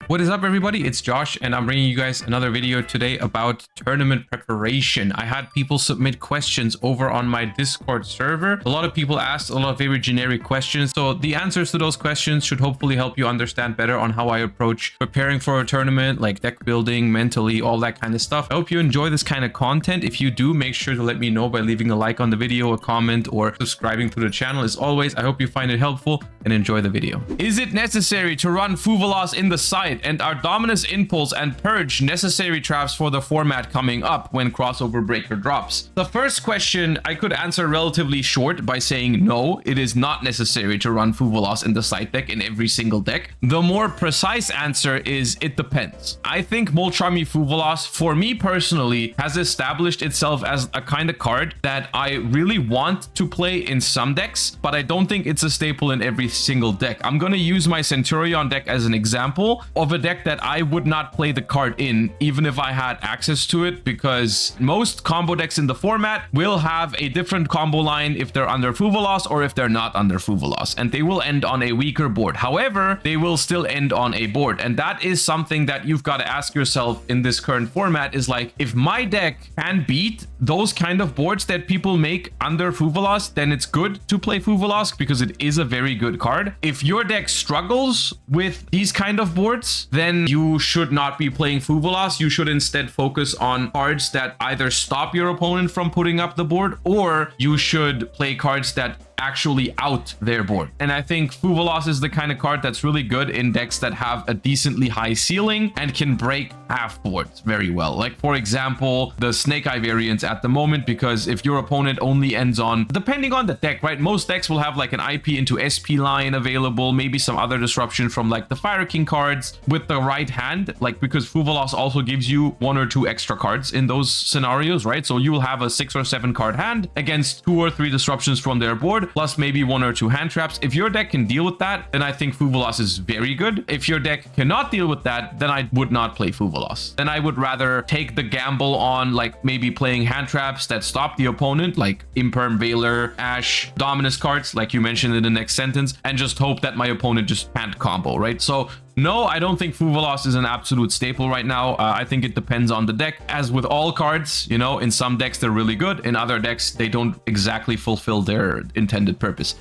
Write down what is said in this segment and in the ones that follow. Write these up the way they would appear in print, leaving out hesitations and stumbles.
What is up, everybody? It's Josh, and I'm bringing you guys another video today about tournament preparation. I had people submit questions over on my Discord server. A lot of people asked a lot of very generic questions, so the answers to those questions should hopefully help you understand better on how I approach preparing for a tournament, like deck building, mentally, all that kind of stuff. I hope you enjoy this kind of content. If you do, make sure to let me know by leaving a like on the video, a comment, or subscribing to the channel. As always, I hope you find it helpful and enjoy the video. Is it necessary to run Fuwalos in the side, and are Dominus Impulse and Purge necessary traps for the format coming up when Crossover Breaker drops? The first question I could answer relatively short by saying no, it is not necessary to run Fuwalos in the side deck in every single deck. The more precise answer is it depends. I think Molcharmi Fuwalos, for me personally, has established itself as a kind of card that I really want to play in some decks, but I don't think it's a staple in every single deck. I'm going to use my Centurion deck as an example of a deck that I would not play the card in even if I had access to it, because most combo decks in the format will have a different combo line if they're under Fuwalos or if they're not under Fuwalos, and they will end on a weaker board. However, they will still end on a board, and that is something that you've got to ask yourself in this current format, is like, if my deck can beat those kind of boards that people make under Fuwalos, then it's good to play Fuwalos because it is a very good card. If your deck struggles with these kind of boards, then you should not be playing Fuwalos. You should instead focus on cards that either stop your opponent from putting up the board, or you should play cards that actually out their board. And I think Fuwalos is the kind of card that's really good in decks that have a decently high ceiling and can break half boards very well. Like, for example, the Snake Eye variants at the moment, because if your opponent only ends on, depending on the deck, right? Most decks will have like an IP into SP line available, maybe some other disruption from like the Fire King cards with the right hand, like, because Fuwalos also gives you 1 or 2 extra cards in those scenarios, right? So you will have a 6 or 7 card hand against 2 or 3 disruptions from their board, plus maybe 1 or 2 hand traps. If your deck can deal with that, then I think Fuwalos is very good. If your deck cannot deal with that, then I would not play Fuwalos. Then I would rather take the gamble on like maybe playing hand traps that stop the opponent, like Imperm, Veiler, Ash, Dominus cards, like you mentioned in the next sentence, and just hope that my opponent just can't combo, right? So no, I don't think Fuwalos is an absolute staple right now. I think it depends on the deck. As with all cards, you know, in some decks they're really good. In other decks, they don't exactly fulfill their intended purpose.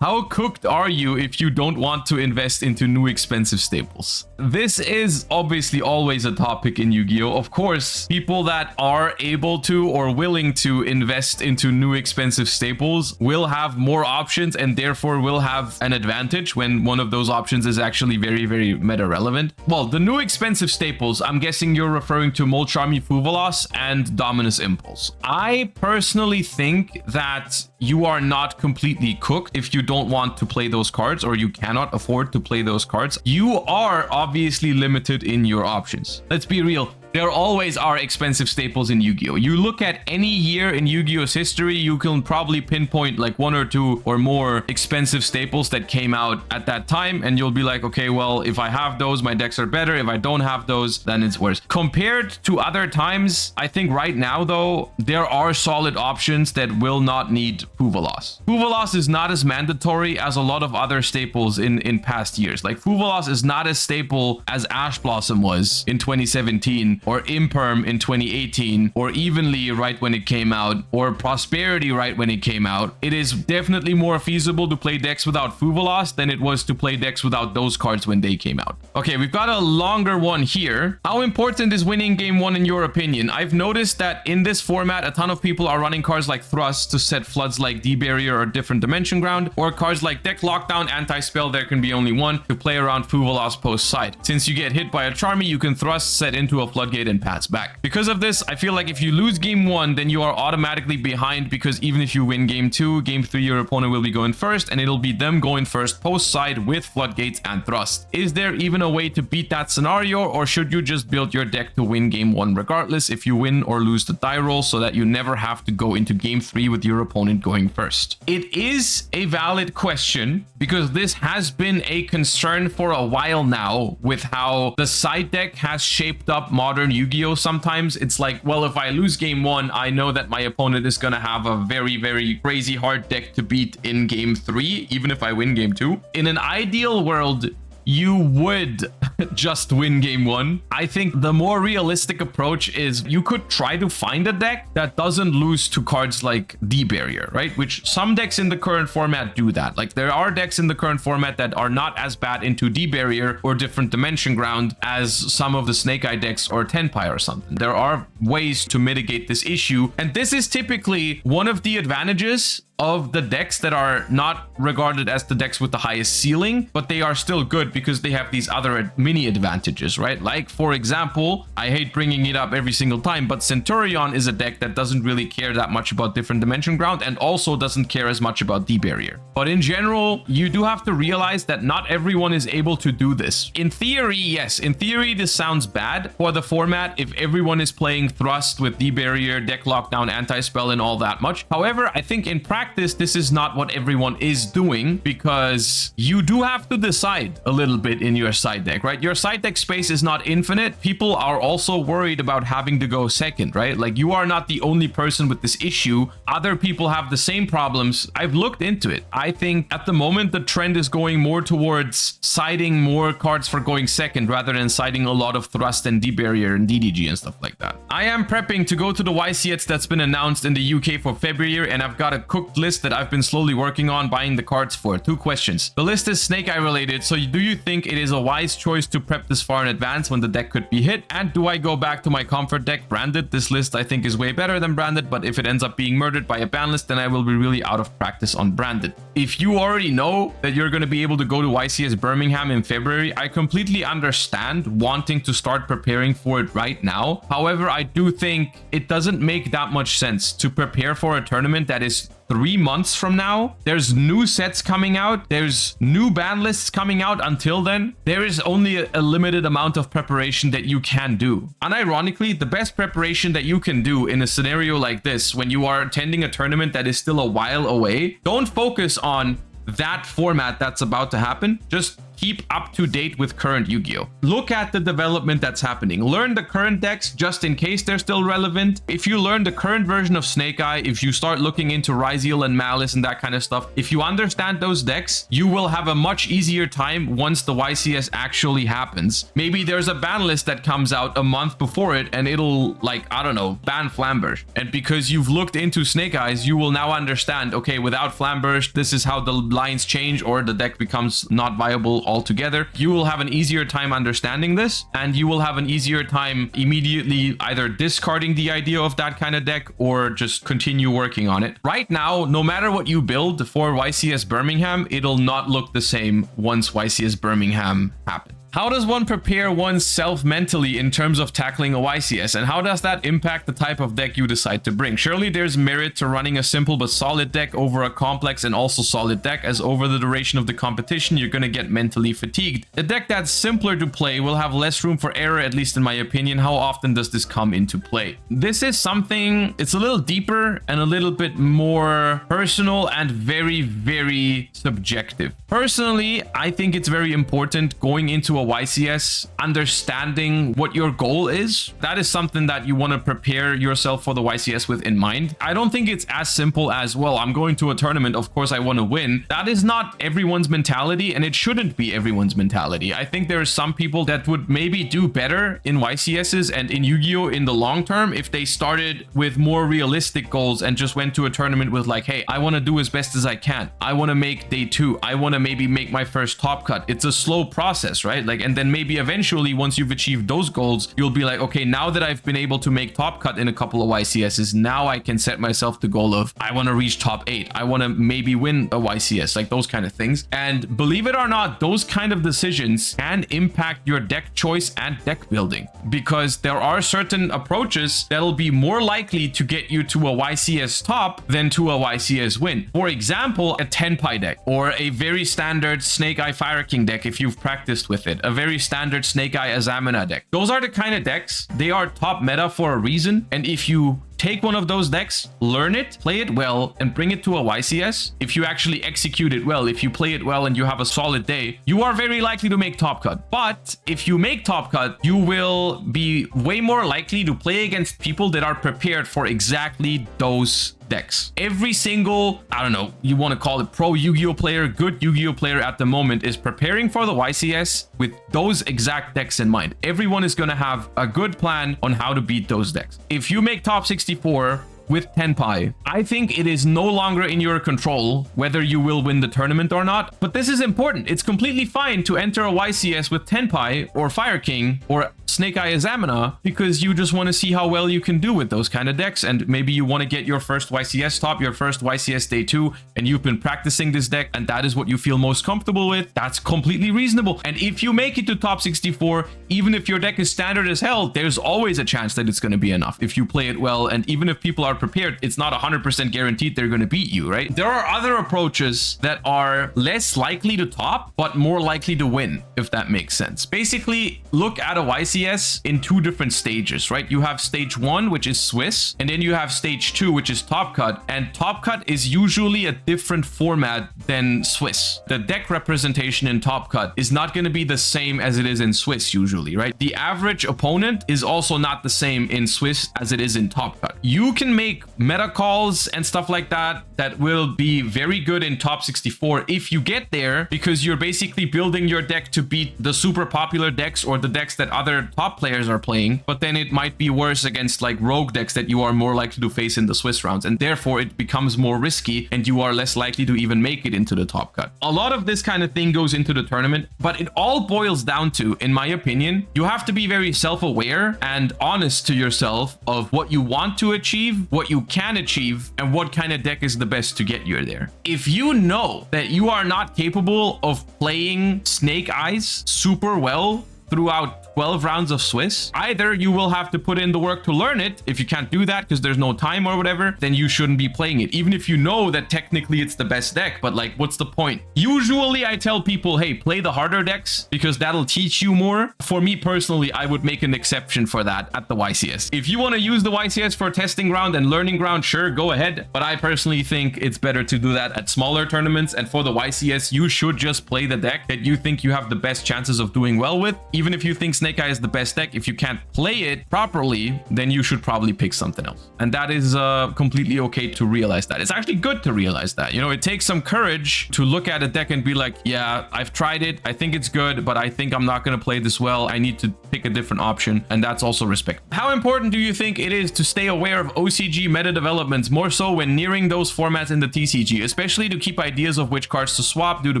How cooked are you if you don't want to invest into new expensive staples? This is obviously always a topic in Yu-Gi-Oh! Of course, people that are able to or willing to invest into new expensive staples will have more options and therefore will have an advantage when one of those options is actually very, very meta relevant. Well, the new expensive staples, I'm guessing you're referring to Molcharmi Fuwalos and Dominus Impulse. I personally think that you are not completely cooked if you don't want to play those cards, or you cannot afford to play those cards. You are obviously limited in your options. Let's be real. There always are expensive staples in Yu-Gi-Oh! You look at any year in Yu-Gi-Oh's history, you can probably pinpoint like 1 or 2 or more expensive staples that came out at that time, and you'll be like, okay, well, if I have those, my decks are better. If I don't have those, then it's worse. Compared to other times, I think right now, though, there are solid options that will not need Fuwalos. Fuwalos is not as mandatory as a lot of other staples in past years. Like, Fuwalos is not as staple as Ash Blossom was in 2017, or Imperm in 2018, or Evenly right when it came out, or Prosperity right when it came out. It is definitely more feasible to play decks without Fuwalos than it was to play decks without those cards when they came out. Okay, we've got a longer one here. How important is winning game 1 in your opinion? I've noticed that in this format, a ton of people are running cards like Thrust to set floods like D-Barrier or Different Dimension Ground, or cards like Deck Lockdown, Anti-Spell, there can be only one, to play around Fuwalos post side. Since you get hit by a Charmy, you can Thrust, set into a Floodgate, and pass back. Because of this, I feel like if you lose game 1, then you are automatically behind, because even if you win game 2, game 3, your opponent will be going first, and it'll be them going first post side with Floodgates and Thrust. Is there even a way to beat that scenario, or should you just build your deck to win game 1 regardless if you win or lose the die roll, so that you never have to go into game 3 with your opponent going first? It is a valid question, because this has been a concern for a while now with how the side deck has shaped up modern Yu-Gi-Oh! Sometimes it's like, well, if I lose game 1, I know that my opponent is gonna have a very, very crazy hard deck to beat in game 3, even if I win game 2. In an ideal world, you would just win game one. I think the more realistic approach is you could try to find a deck that doesn't lose to cards like D-Barrier, right? Which some decks in the current format do that. Like there are decks in the current format that are not as bad into D-Barrier or different dimension ground as some of the Snake Eye decks or Tenpai or something. There are ways to mitigate this issue, and this is typically one of the advantages of the decks that are not regarded as the decks with the highest ceiling, but they are still good because they have these other mini advantages, right? Like, for example, I hate bringing it up every single time, but Centurion is a deck that doesn't really care that much about different dimension ground and also doesn't care as much about D-Barrier. But in general, you do have to realize that not everyone is able to do this. In theory, yes, in theory, this sounds bad for the format if everyone is playing Thrust with D-Barrier, deck lockdown, anti-spell, and all that much. However, I think in practice, this is not what everyone is doing, because you do have to decide a little bit in your side deck, right? Your side deck space is not infinite. People are also worried about having to go second, right? Like, you are not the only person with this issue. Other people have the same problems. I've looked into it. I think at the moment the trend is going more towards siding more cards for going second rather than siding a lot of Thrust and D-Barrier and DDG and stuff like that. I am prepping to go to the YCS that's been announced in the UK for February, and I've got a cooked list that I've been slowly working on buying the cards for. 2 questions. The list is Snake Eye related, so do you think it is a wise choice to prep this far in advance when the deck could be hit? And do I go back to my comfort deck, Branded? This list I think is way better than Branded, but if it ends up being murdered by a ban list, then I will be really out of practice on Branded. If you already know that you're going to be able to go to YCS Birmingham in February, I completely understand wanting to start preparing for it right now. However, I do think it doesn't make that much sense to prepare for a tournament that is 3 months from now. There's new sets coming out. There's new ban lists coming out. Until then, there is only a limited amount of preparation that you can do. Unironically, the best preparation that you can do in a scenario like this, when you are attending a tournament that is still a while away, don't focus on that format that's about to happen. Just keep up to date with current Yu-Gi-Oh! Look at the development that's happening. Learn the current decks just in case they're still relevant. If you learn the current version of Snake Eye, if you start looking into Ryzeal and Malice and that kind of stuff, if you understand those decks, you will have a much easier time once the YCS actually happens. Maybe there's a ban list that comes out a month before it and it'll, like, I don't know, ban Flamberge. And because you've looked into Snake Eyes, you will now understand, okay, without Flamberge, this is how the lines change, or the deck becomes not viable altogether. You will have an easier time understanding this, and you will have an easier time immediately either discarding the idea of that kind of deck or just continue working on it. Right now, no matter what you build for YCS Birmingham, it'll not look the same once YCS Birmingham happens. How does one prepare oneself mentally in terms of tackling a YCS, and how does that impact the type of deck you decide to bring? Surely there's merit to running a simple but solid deck over a complex and also solid deck, as over the duration of the competition you're going to get mentally fatigued. A deck that's simpler to play will have less room for error, at least in my opinion. How often does this come into play? This is something, it's a little deeper and a little bit more personal and very, very subjective. Personally, I think it's very important going into a YCS, understanding what your goal is. That is something that you want to prepare yourself for the YCS with in mind. I don't think it's as simple as, well, I'm going to a tournament, of course I want to win. That is not everyone's mentality, and it shouldn't be everyone's mentality. I think there are some people that would maybe do better in YCSs and in Yu-Gi-Oh! In the long term if they started with more realistic goals and just went to a tournament with, like, hey, I want to do as best as I can. I want to make day 2. I want to maybe make my first top cut. It's a slow process, right? Like, and then maybe eventually once you've achieved those goals, you'll be like, okay, now that I've been able to make top cut in a couple of YCSs, now I can set myself the goal of, I want to reach top 8. I want to maybe win a YCS, like those kind of things. And believe it or not, those kind of decisions can impact your deck choice and deck building, because there are certain approaches that'll be more likely to get you to a YCS top than to a YCS win. For example, a Tenpai deck, or a very standard Snake Eye Fire King deck if you've practiced with it, a very standard Snake Eye Azamina deck. Those are the kind of decks, they are top meta for a reason, and if you take one of those decks, learn it, play it well, and bring it to a YCS, if you actually execute it well, if you play it well and you have a solid day, you are very likely to make top cut. But if you make top cut, you will be way more likely to play against people that are prepared for exactly those decks. Every single, I don't know, you want to call it pro Yu-Gi-Oh player, good Yu-Gi-Oh player at the moment is preparing for the YCS with those exact decks in mind. Everyone is going to have a good plan on how to beat those decks. If you make top 64 with Tenpai, I think it is no longer in your control whether you will win the tournament or not. But this is important. It's completely fine to enter a YCS with Tenpai or Fire King or Snake Eye Examina because you just want to see how well you can do with those kind of decks, and maybe you want to get your first YCS top, your first YCS day 2, and you've been practicing this deck and that is what you feel most comfortable with. That's completely reasonable. And if you make it to top 64, even if your deck is standard as hell, there's always a chance that it's going to be enough if you play it well. And even if people are prepared, it's not 100% guaranteed they're going to beat you, right? There are other approaches that are less likely to top but more likely to win, if that makes sense. Basically, look at a YCS in two different stages, right? You have stage 1, which is Swiss, and then you have stage 2, which is Top Cut. And Top Cut is usually a different format than Swiss. The deck representation in Top Cut is not going to be the same as it is in Swiss usually, right? The average opponent is also not the same in Swiss as it is in Top Cut. You can make meta calls and stuff like that that will be very good in top 64 if you get there, because you're basically building your deck to beat the super popular decks or the decks that other top players are playing. But then it might be worse against like rogue decks that you are more likely to face in the Swiss rounds, and therefore it becomes more risky and you are less likely to even make it into the Top Cut. A lot of this kind of thing goes into the tournament, but it all boils down to, in my opinion, you have to be very self-aware and honest to yourself of what you want to achieve, what you can achieve, and what kind of deck is the best to get you there. If you know that you are not capable of playing Snake Eyes super well throughout 12 rounds of Swiss, either you will have to put in the work to learn it. If you can't do that because there's no time or whatever, then you shouldn't be playing it, even if you know that technically it's the best deck. But like, what's the point? Usually I tell people, hey, play the harder decks because that'll teach you more. For me personally, I would make an exception for that at the YCS. If you want to use the YCS for testing ground and learning ground, sure, go ahead. But I personally think it's better to do that at smaller tournaments. And for the YCS, you should just play the deck that you think you have the best chances of doing well with. Even if you think Snake Eye is the best deck, if you can't play it properly, then you should probably pick something else. And that is completely okay to realize that. It's actually good to realize that. You know, it takes some courage to look at a deck and be like, yeah, I've tried it. I think it's good, but I think I'm not going to play this well. I need to pick a different option. And that's also respect. How important do you think it is to stay aware of OCG meta developments, more so when nearing those formats in the TCG, especially to keep ideas of which cards to swap due to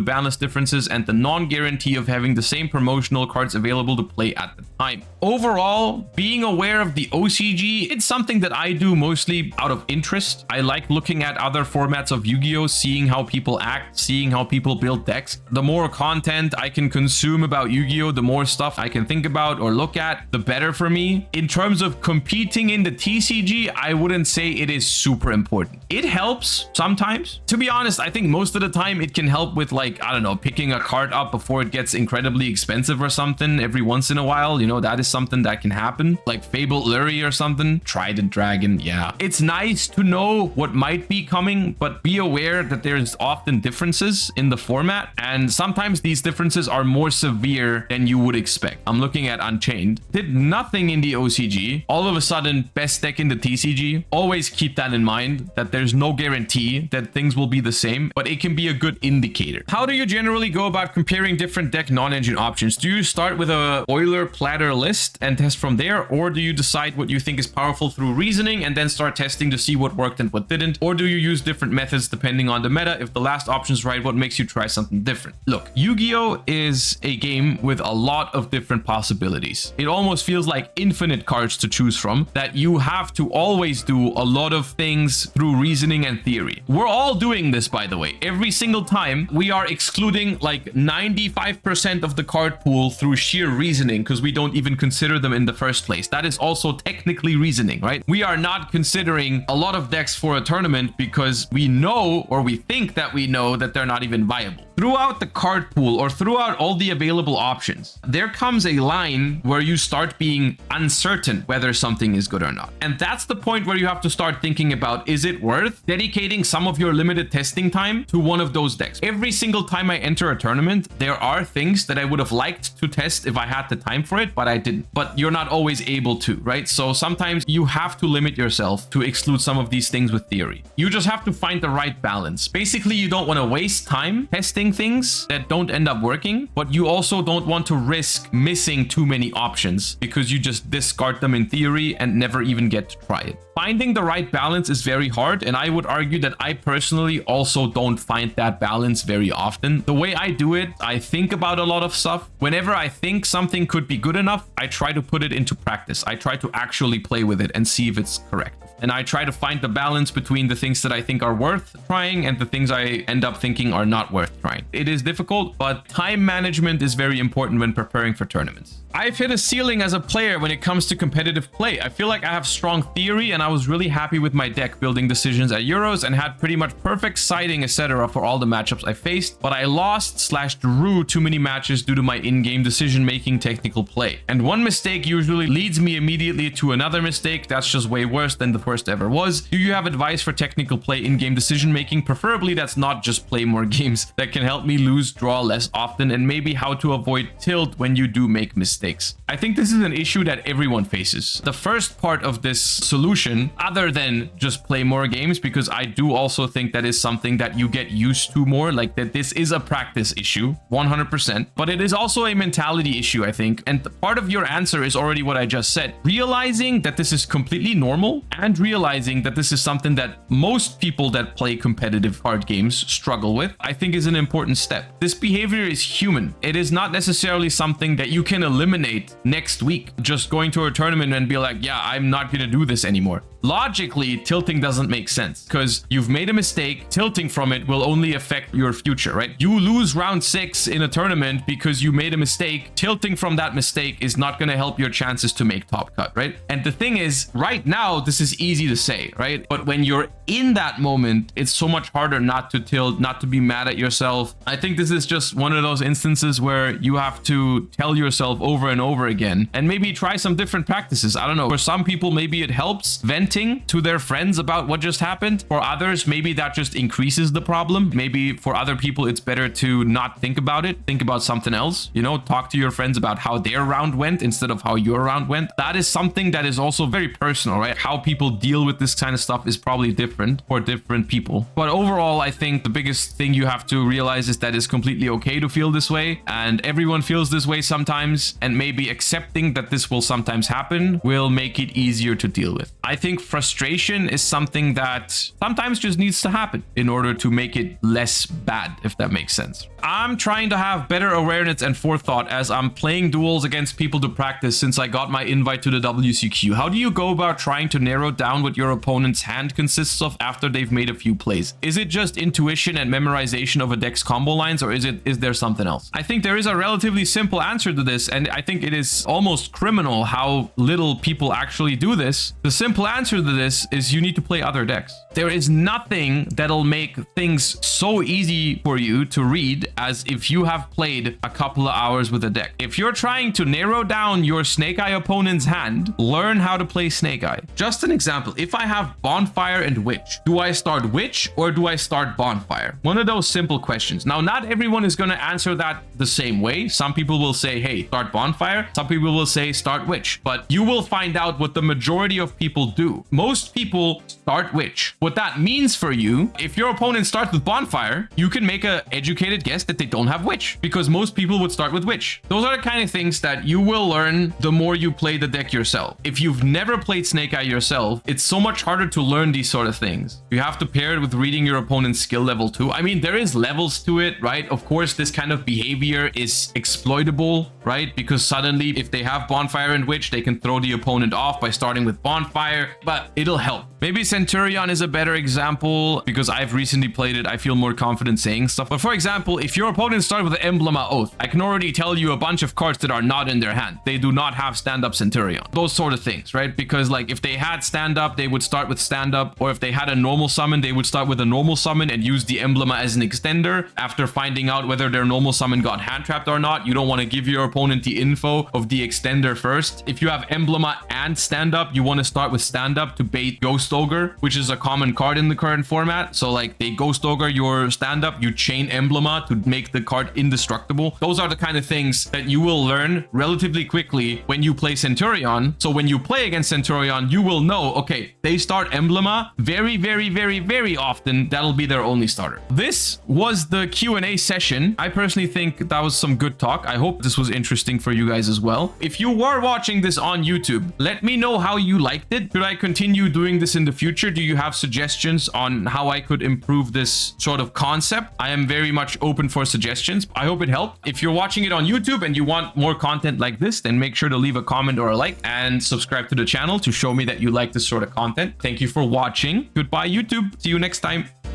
balance differences and the non-guarantee of having the same promotional cards available to play at the time? Overall, being aware of the OCG, it's something that I do mostly out of interest. I like looking at other formats of Yu-Gi-Oh, seeing how people act, seeing how people build decks. The more content I can consume about Yu-Gi-Oh, the more stuff I can think about or look at, the better for me. In terms of competing in the TCG, I wouldn't say it is super important. It helps sometimes. To be honest, I think most of the time it can help with, like, I don't know, picking a card up before it gets incredibly expensive or something every once in a while. You know, that is something that can happen, like Fabled Lurie or something. Trident Dragon, yeah. It's nice to know what might be coming, but be aware that there's often differences in the format, and sometimes these differences are more severe than you would expect. I'm looking at Unchained. Did nothing in the OCG. All of a sudden, best deck in the TCG. Always keep that in mind, that there's no guarantee that things will be the same, but it can be a good indicator. How do you generally go about comparing different deck non-engine options? Do you start with a boiler platter list and test from there, or do you decide what you think is powerful through reasoning and then start testing to see what worked and what didn't? Or do you use different methods depending on the meta? If the last option's right, what makes you try something different? Look, Yu-Gi-Oh is a game with a lot of different possibilities. It almost feels like infinite cards to choose from, that you have to always do a lot of things through reasoning and theory. We're all doing this, by the way. Every single time we are excluding like 95% of the card pool through sheer reasoning because we don't even consider them in the first place. That is also technically reasoning, right? We are not considering a lot of decks for a tournament because we know, or we think that we know, that they're not even viable. throughout the card pool or throughout all the available options, there comes a line where you start being uncertain whether something is good or not. And that's the point where you have to start thinking about, is it worth dedicating some of your limited testing time to one of those decks? Every single time I enter a tournament, there are things that I would have liked to test if I had the time for it, but I didn't. But you're not always able to, right? So sometimes you have to limit yourself to exclude some of these things with theory. You just have to find the right balance. Basically, you don't want to waste time testing things that don't end up working, but you also don't want to risk missing too many options because you just discard them in theory and never even get to try it. Finding the right balance is very hard, and I would argue that I personally also don't find that balance very often. The way I do it, I think about a lot of stuff. Whenever I think something could be good enough, I try to put it into practice. I try to actually play with it and see if it's correct. And I try to find the balance between the things that I think are worth trying and the things I end up thinking are not worth trying. It is difficult, but time management is very important when preparing for tournaments. I've hit a ceiling as a player when it comes to competitive play. I feel like I have strong theory, and I was really happy with my deck building decisions at Euros and had pretty much perfect sighting, etc. for all the matchups I faced, but I lost/drew too many matches due to my in-game decision-making technical play. And one mistake usually leads me immediately to another mistake that's just way worse than the first ever was. Do you have advice for technical play in-game decision-making? Preferably that's not just play more games, that can help me lose, draw less often, and maybe how to avoid tilt when you do make mistakes. I think this is an issue that everyone faces. The first part of this solution, other than just play more games, because I do also think that is something that you get used to more, like that this is a practice issue, 100%, but it is also a mentality issue, I think. And part of your answer is already what I just said. Realizing that this is completely normal and realizing that this is something that most people that play competitive card games struggle with, I think is an important step. This behavior is human. It is not necessarily something that you can eliminate next week, just going to a tournament and be like, yeah, I'm not going to do this anymore. Logically, tilting doesn't make sense because you've made a mistake. Tilting from it will only affect your future, right? You lose round 6 in a tournament because you made a mistake. Tilting from that mistake is not going to help your chances to make top cut, right? And the thing is, right now, this is easy to say, right? But when you're in that moment, it's so much harder not to tilt, not to be mad at yourself. I think this is just one of those instances where you have to tell yourself over and over again and maybe try some different practices. I don't know. For some people, maybe it helps venting to their friends about what just happened. For others, maybe that just increases the problem. Maybe for other people, it's better to not think about it. Think about something else. You know, talk to your friends about how their round went instead of how your round went. That is something that is also very personal, right? How people deal with this kind of stuff is probably different for different people. But overall, I think the biggest thing you have to realize is that it's completely okay to feel this way. And everyone feels this way sometimes. And maybe accepting that this will sometimes happen will make it easier to deal with. I think frustration is something that sometimes just needs to happen in order to make it less bad, if that makes sense. I'm trying to have better awareness and forethought as I'm playing duels against people to practice since I got my invite to the WCQ. How do you go about trying to narrow down what your opponent's hand consists of after they've made a few plays? Is it just intuition and memorization of a deck's combo lines, or is there something else? I think there is a relatively simple answer to this, and I think it is almost criminal how little people actually do this. The simple answer to this is you need to play other decks. There is nothing that'll make things so easy for you to read as if you have played a couple of hours with a deck. If you're trying to narrow down your Snake Eye opponent's hand, learn how to play Snake Eye. Just an example, if I have Bonfire and Witch, do I start Witch or do I start Bonfire? One of those simple questions. Now, not everyone is going to answer that the same way. Some people will say, hey, start Bonfire. Some people will say start Witch, but you will find out what the majority of people do. Most people start Witch. What that means for you, if your opponent starts with Bonfire, you can make an educated guess that they don't have Witch, because most people would start with Witch. Those are the kind of things that you will learn the more you play the deck yourself. If you've never played Snake Eye yourself, it's so much harder to learn these sort of things. You have to pair it with reading your opponent's skill level too. I mean, there is levels to it, right? Of course, this kind of behavior is exploitable, right? Because suddenly, if they have Bonfire and Witch, they can throw the opponent off by starting with Bonfire, but it'll help. Maybe Centurion is a better example because I've recently played it. I feel more confident saying stuff. But for example, if your opponent started with Emblema Oath, I can already tell you a bunch of cards that are not in their hand. They do not have stand-up Centurion. Those sort of things, right? Because like if they had stand-up, they would start with stand-up, or if they had a normal summon, they would start with a normal summon and use the Emblema as an extender. After finding out whether their normal summon got hand-trapped or not, you don't want to give your opponent the info of the extender first. If you have Emblema and stand-up, you want to start with stand-up to bait Ghost Ogre, which is a common card in the current format. So like they Ghost Ogre your stand-up, you chain Emblema to make the card indestructible. Those are the kind of things that you will learn relatively quickly when you play Centurion. So when you play against Centurion, you will know, okay, they start Emblema very, very, very, very often. That'll be their only starter. This was the Q&A session. I personally think that was some good talk. I hope this was interesting for you guys as well. If you were watching this on YouTube, let me know how you liked it. Should I continue doing this in the future? Do you have suggestions on how I could improve this sort of concept? I am very much open for suggestions. I hope it helped. If you're watching it on YouTube and you want more content like this, then make sure to leave a comment or a like and subscribe to the channel to show me that you like this sort of content. Thank you for watching. Goodbye, YouTube. See you next time.